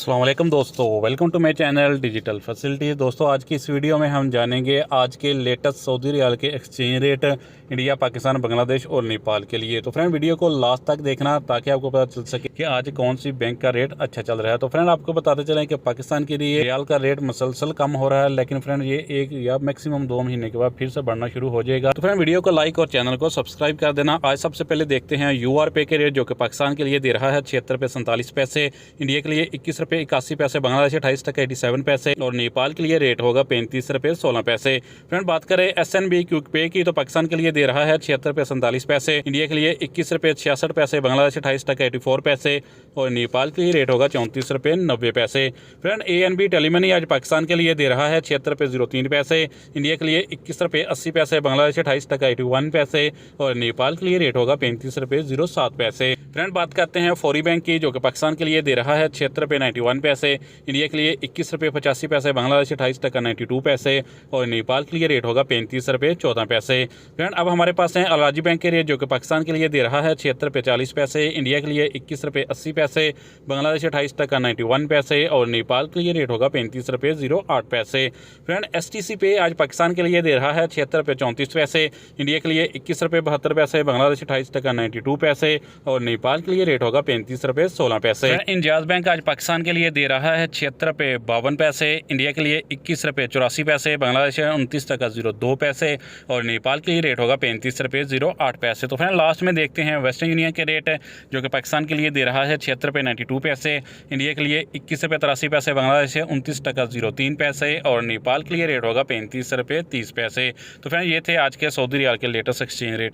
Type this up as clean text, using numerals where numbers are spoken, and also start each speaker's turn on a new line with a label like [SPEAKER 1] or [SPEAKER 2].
[SPEAKER 1] अस्सलाम वालेकुम दोस्तों, welcome to my channel digital facility. दोस्तों आज की इस वीडियो में हम जानेंगे आज के लेटेस्ट सऊदी रियाल के exchange rate India, Pakistan, Bangladesh और नेपाल के लिए। तो फ्रेंड वीडियो को लास्ट तक देखना ताकि आपको पता चल सके कि आज कौन सी बैंक का रेट अच्छा चल रहा है। तो फ्रेंड आपको बताते चलें कि पाकिस्तान के लिए रियाल का रेट मुसलसल कम हो रहा है, लेकिन फ्रेंड ये एक या मैक्सिमम 2 महीने के बाद फिर से बढ़ना शुरू हो जाएगा। तो फ्रेंड वीडियो को लाइक और चैनल को सब्सक्राइब कर देना। आज सबसे पहले देखते हैं UR पे के रेट, जो कि पाकिस्तान के लिए दे रहा है 76 रुपये 47 पैसे, इंडिया के लिए 21 रुपये 81 पैसे, बांग्लादेश 28 टका 87 पैसे और नेपाल के लिए रेट होगा 35 रुपये 16 पैसे। फ्रेंड बात करें SNB क्विक पे की, तो पाकिस्तान के लिए दे रहा है 76 रुपये 47 पैसे, इंडिया के लिए 21 रुपये 66 पैसे, बांग्लादेश 28 टका 84 पैसे और नेपाल के लिए रेट होगा 34 रुपये 90 पैसे। फ्रेंड ANB टेलीमनी आज पाकिस्तान के लिए दे रहा है 76 रुपये 03 पैसे, इंडिया के लिए 21 रुपये 80 पैसे, बांग्लादेश 28 टका 81 पैसे और नेपाल के लिए रेट होगा 35 रुपये 07 पैसे। फ्रेंड बात करते हैं फौरी बैंक की, जो कि पाकिस्तान के लिए दे रहा है 76 रुपये 91 पैसे, इंडिया के लिए 21 रुपये 85 पैसे, बांग्लादेश 28 टका 92 पैसे और नेपाल के लिए रेट होगा 35 रुपये 14 पैसे। फ्रेंड अब हमारे पास हैं अलाजी बैंक के रेट, जो कि पाकिस्तान के लिए दे रहा है 76 रुपये 40 पैसे, इंडिया के लिए 21 रुपये 80 पैसे, बांग्लादेश 28 टका 91 पैसे और नेपाल के लिए रेट होगा 35 रुपये 08 पैसे। फ्रेंड STC पे आज पाकिस्तान के लिए दे रहा है 76 रुपये 34 पैसे, इंडिया के लिए 21 रुपये 72 पैसे, बांग्लादेश 28 टका 92 पैसे और नेपाल के लिए रेट होगा 35 रुपये 16 पैसे। इंजाज बैंक आज पाकिस्तान के लिए दे रहा है 76 रुपये 52 पैसे, इंडिया के लिए 21 रुपये 84 पैसे, बांग्लादेश 29 टका 02 पैसे और नेपाल के लिए रेट होगा 35 रुपये 08 पैसे। तो फ्रेंड लास्ट में देखते हैं वेस्टर्न यूनियन के रेट, जो कि पाकिस्तान के लिए दे रहा है 76 रुपये 92 पैसे, इंडिया के लिए 21 रुपये 83 पैसे, बांग्लादेश 29 टका 03 पैसे और नेपाल के लिए रेट होगा 35 रुपये 30 पैसे। तो फ्रेंड ये थे आज के सऊदी रियाल के लेटेस्ट एक्सचेंज रेट।